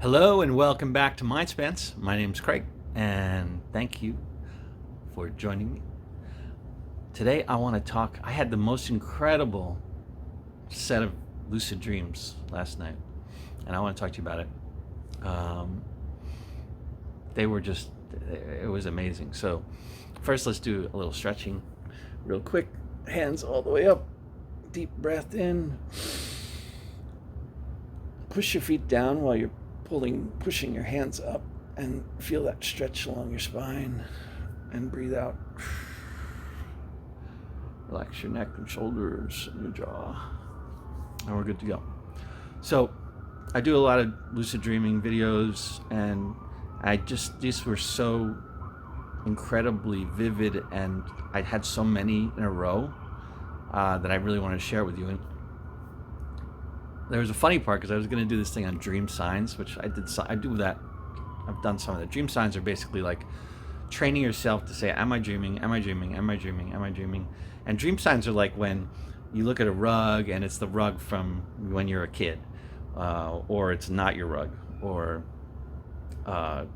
Hello and welcome back to Mindspence. My name's Craig, and thank you for joining me. Today I want to talk. I had the most incredible set of lucid dreams last night, and I want to talk to you about it. They were just, it was amazing. So, first, let's do a little stretching real quick. Hands all the way up, deep breath in. Push your feet down while you're pushing your hands up, and feel that stretch along your spine, and breathe out. Relax your neck and shoulders and your jaw, and we're good to go. So I do a lot of lucid dreaming videos, and these were so incredibly vivid, and I had so many in a row that I really wanted to share with you. And there was a funny part because I was going to do this thing on dream signs, which I did. I do that. I've done some of that. Dream signs are basically like training yourself to say, "Am I dreaming? Am I dreaming? Am I dreaming? Am I dreaming?" And dream signs are like when you look at a rug and it's the rug from when you're a kid, or it's not your rug, or the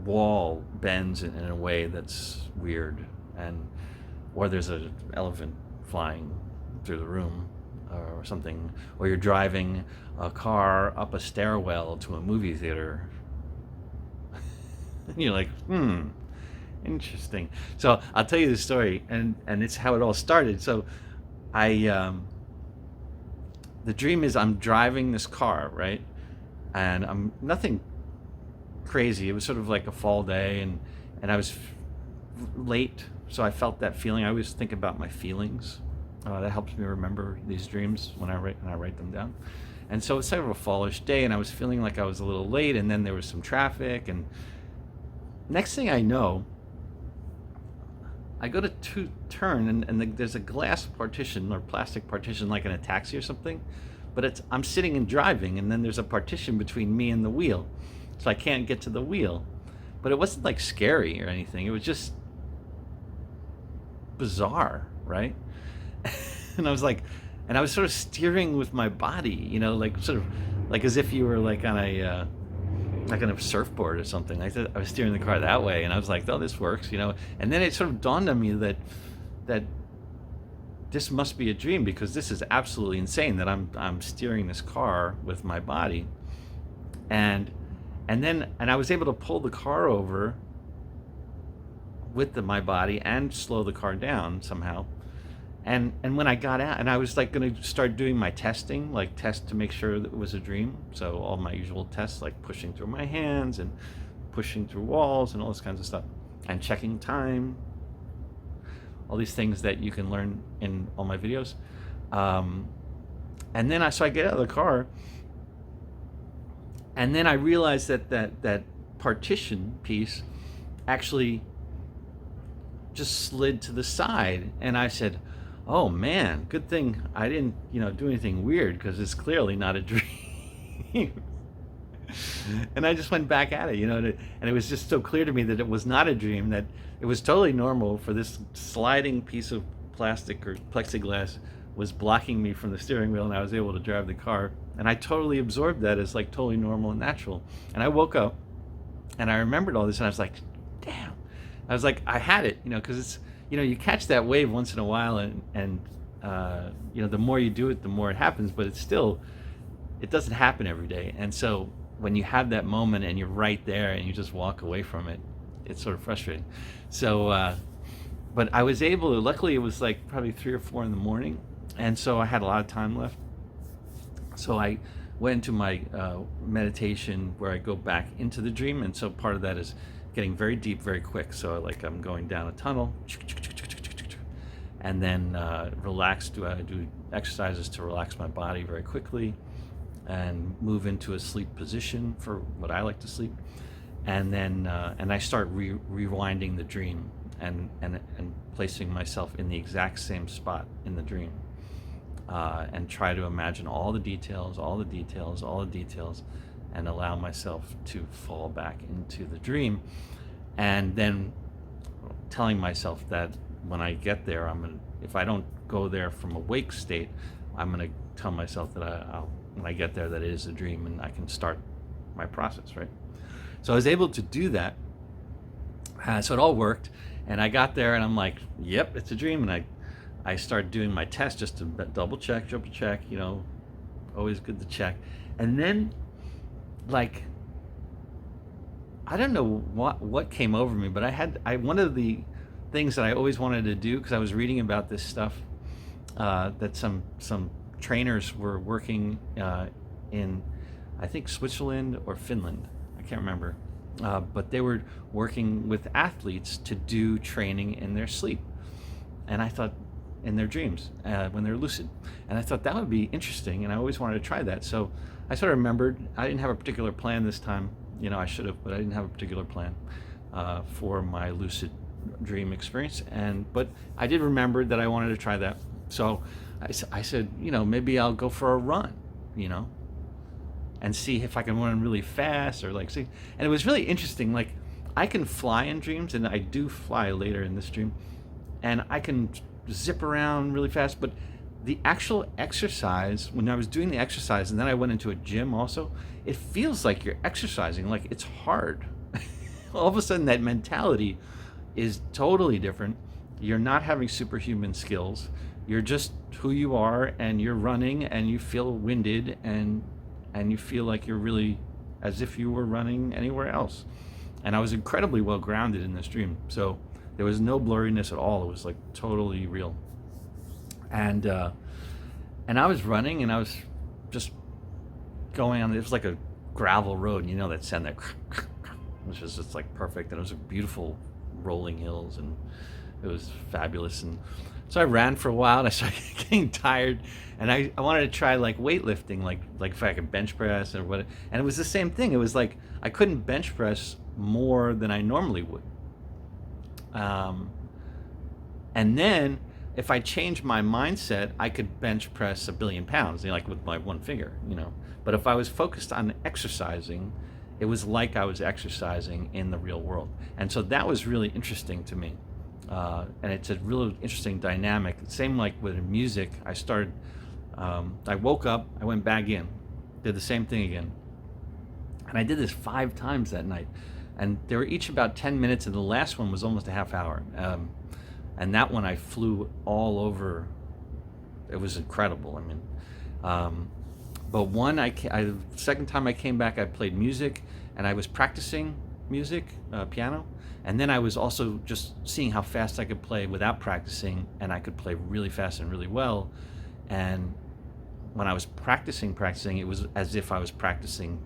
wall bends in a way that's weird, or there's an elephant flying through the room, or something, or you're driving a car up a stairwell to a movie theater. And you're like, interesting. So I'll tell you the story, and it's how it all started. So the dream is I'm driving this car, right? And I'm nothing crazy. It was sort of like a fall day, and I was late, so I felt that feeling. I always think about my feelings. That helps me remember these dreams when I write them down. And so it's sort of a fallish day, and I was feeling like I was a little late, and then there was some traffic, and next thing I know, I go to turn, and there's a glass partition or plastic partition like in a taxi or something, but I'm sitting and driving, and then there's a partition between me and the wheel, so I can't get to the wheel. But it wasn't like scary or anything. It was just bizarre, right? And I was sort of steering with my body, like sort of like as if you were like on a surfboard or something. I was steering the car that way, and I was like, oh, this works, And then it sort of dawned on me that this must be a dream, because this is absolutely insane that I'm steering this car with my body, and I was able to pull the car over with my body and slow the car down somehow. And when I got out, and I was like going to start doing my testing, like test to make sure that it was a dream. So all my usual tests, like pushing through my hands and pushing through walls and all this kinds of stuff, and checking time, all these things that you can learn in all my videos. And then I get out of the car, and then I realized that partition piece actually just slid to the side, and I said, oh man, good thing I didn't, do anything weird, because it's clearly not a dream. And I just went back at it, and it was just so clear to me that it was not a dream, that it was totally normal for this sliding piece of plastic or plexiglass was blocking me from the steering wheel, and I was able to drive the car. And I totally absorbed that as like totally normal and natural. And I woke up, and I remembered all this, and I was like, damn. I was like, I had it, because it's, you catch that wave once in a while, and the more you do it, the more it happens, but it doesn't happen every day. And so when you have that moment and you're right there and you just walk away from it, it's sort of frustrating. So, but I was able to, luckily it was like probably 3 or 4 in the morning, and so I had a lot of time left. So I went into my meditation where I go back into the dream, and so part of that is getting very deep very quick. So like I'm going down a tunnel, and then I do exercises to relax my body very quickly, and move into a sleep position for what I like to sleep, and then I start rewinding the dream, and placing myself in the exact same spot in the dream, and try to imagine all the details, and allow myself to fall back into the dream, and then telling myself that when I get there, if I don't go there from awake state, I'm gonna tell myself that when I get there that it is a dream, and I can start my process, right? So I was able to do that. So it all worked, and I got there, and I'm like, yep, it's a dream. And I started doing my test just to double check, triple check, always good to check. And then, like, I don't know what came over me, but one of the things that I always wanted to do, because I was reading about this stuff, that some trainers were working in, I think, Switzerland or Finland, I can't remember, but they were working with athletes to do training in their sleep, and I thought, in their dreams, when they're lucid, and I thought that would be interesting, and I always wanted to try that. So I sort of remembered, I didn't have a particular plan this time, I should have, but I didn't have a particular plan for my lucid dream experience, but I did remember that I wanted to try that. So I said, maybe I'll go for a run, and see if I can run really fast, or like see. And it was really interesting. Like, I can fly in dreams, and I do fly later in this dream, and I can zip around really fast. But the actual exercise, when I was doing the exercise, and then I went into a gym also, it feels like you're exercising, like it's hard. All of a sudden, that mentality is totally different. You're not having superhuman skills. You're just who you are, and you're running, and you feel winded, and you feel like you're really as if you were running anywhere else. And I was incredibly well grounded in this dream. So there was no blurriness at all. It was like totally real. And I was running, and I was just going on, it was like a gravel road, that sound, that which was just like perfect. And it was a beautiful rolling hills, and it was fabulous. And so I ran for a while, and I started getting tired, and I wanted to try like weightlifting, like if I could bench press or what. And it was the same thing. It was like I couldn't bench press more than I normally would. And then if I changed my mindset, I could bench press 1 billion pounds, like with my one finger, But if I was focused on exercising, it was like I was exercising in the real world. And so that was really interesting to me. And it's a really interesting dynamic. Same like with music. I woke up, I went back in, did the same thing again. And I did this 5 times that night. And they were each about 10 minutes, and the last one was almost a half hour. And that one I flew all over. It was incredible. But the second time I came back, I played music, and I was practicing music, piano. And then I was also just seeing how fast I could play without practicing, and I could play really fast and really well. And when I was practicing, it was as if I was practicing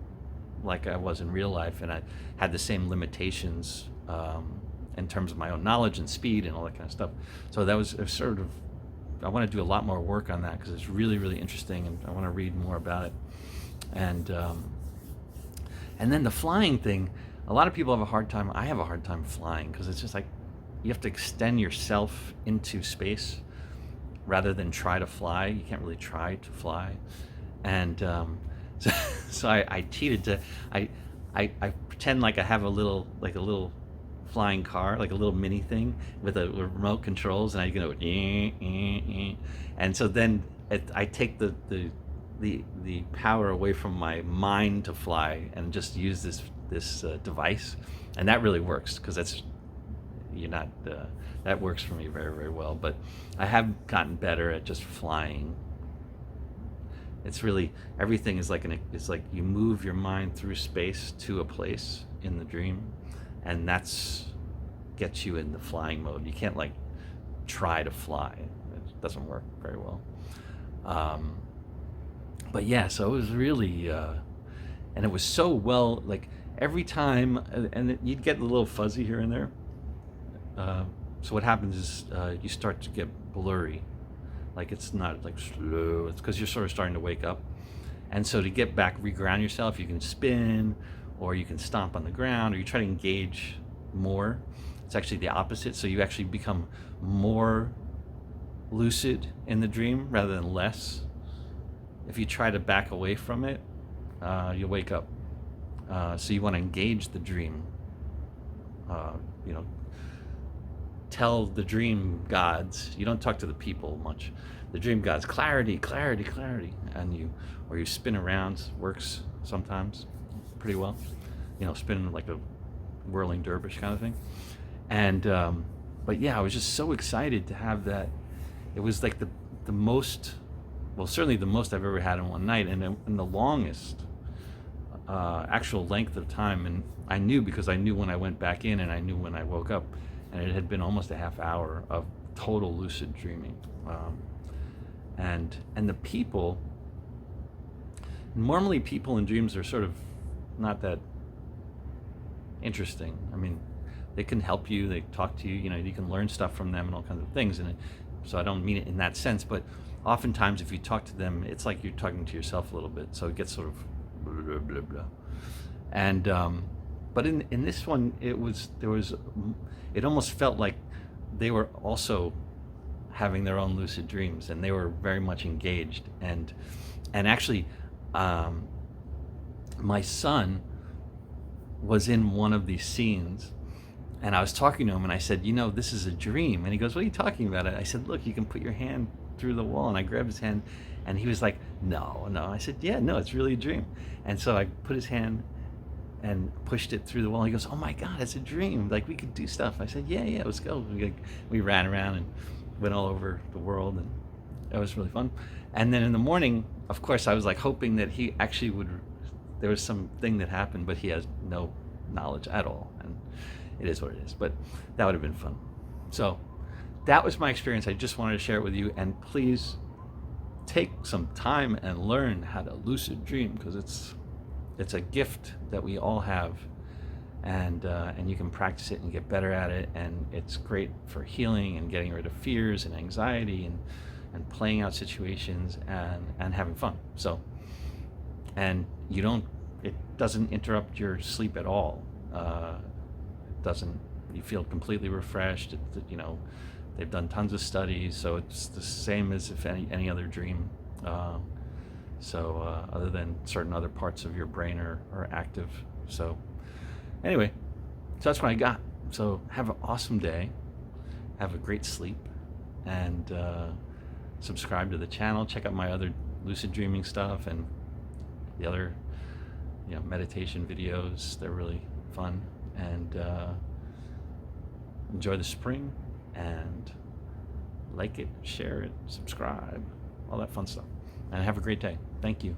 like I was in real life, and I had the same limitations in terms of my own knowledge and speed and all that kind of stuff. So that was sort of, I want to do a lot more work on that, because it's really, really interesting, and I want to read more about it. And then the flying thing, a lot of people have a hard time. I have a hard time flying, because it's just like you have to extend yourself into space rather than try to fly. You can't really try to fly. And so I cheated to, I pretend like I have a little flying car, like a little mini thing with a remote controls, and I go, and so then I take the power away from my mind to fly, and just use this device, and that really works, because that works for me very, very well. But I have gotten better at just flying. It's really, everything is it's like you move your mind through space to a place in the dream, and that's gets you in the flying mode. You can't like try to fly. It doesn't work very well. But yeah, so it was really, and it was so well, like every time, and you'd get a little fuzzy here and there. So what happens is you start to get blurry. Like it's not like slow, it's because you're sort of starting to wake up. And so to get back, reground yourself, you can spin, or you can stomp on the ground, or you try to engage more. It's actually the opposite. So you actually become more lucid in the dream rather than less. If you try to back away from it, you'll wake up. So you want to engage the dream, tell the dream gods, you don't talk to the people much, the dream gods, clarity, clarity, clarity, and you spin around, works sometimes pretty well, spinning like a whirling dervish kind of thing. And but yeah, I was just so excited to have that. It was like the most, well, certainly the most I've ever had in one night, and the longest actual length of time. And I knew, because I knew when I went back in, and I knew when I woke up, and it had been almost a half hour of total lucid dreaming. And the people, normally people in dreams are sort of not that interesting. I mean, they can help you, they talk to you, you can learn stuff from them and all kinds of things. And so I don't mean it in that sense, but oftentimes if you talk to them, it's like you're talking to yourself a little bit. So it gets sort of blah, blah, blah, blah. And but in this one, it almost felt like they were also having their own lucid dreams, and they were very much engaged. And actually, my son was in one of these scenes, and I was talking to him, and I said, this is a dream. And he goes, what are you talking about? I said, look, you can put your hand through the wall. And I grabbed his hand, and he was like, no. I said, yeah, no, it's really a dream. And so I put his hand and pushed it through the wall. He goes, oh my God, it's a dream. Like, we could do stuff. I said, yeah, let's go. We ran around and went all over the world, and it was really fun. And then in the morning, of course, I was like hoping that he actually would, there was something that happened, but he has no knowledge at all. And it is what it is, but that would have been fun. So that was my experience. I just wanted to share it with you, and please take some time and learn how to lucid dream, because it's a gift that we all have, and you can practice it and get better at it, and it's great for healing and getting rid of fears and anxiety and playing out situations and having fun. So, and it doesn't interrupt your sleep at all. You feel completely refreshed. They've done tons of studies, so it's the same as if any other dream. Other than certain other parts of your brain are active. So anyway, so that's what I got. So have an awesome day, have a great sleep, and subscribe to the channel. Check out my other lucid dreaming stuff and the other meditation videos. They're really fun. And enjoy the spring, and like it, share it, subscribe, all that fun stuff. And have a great day. Thank you.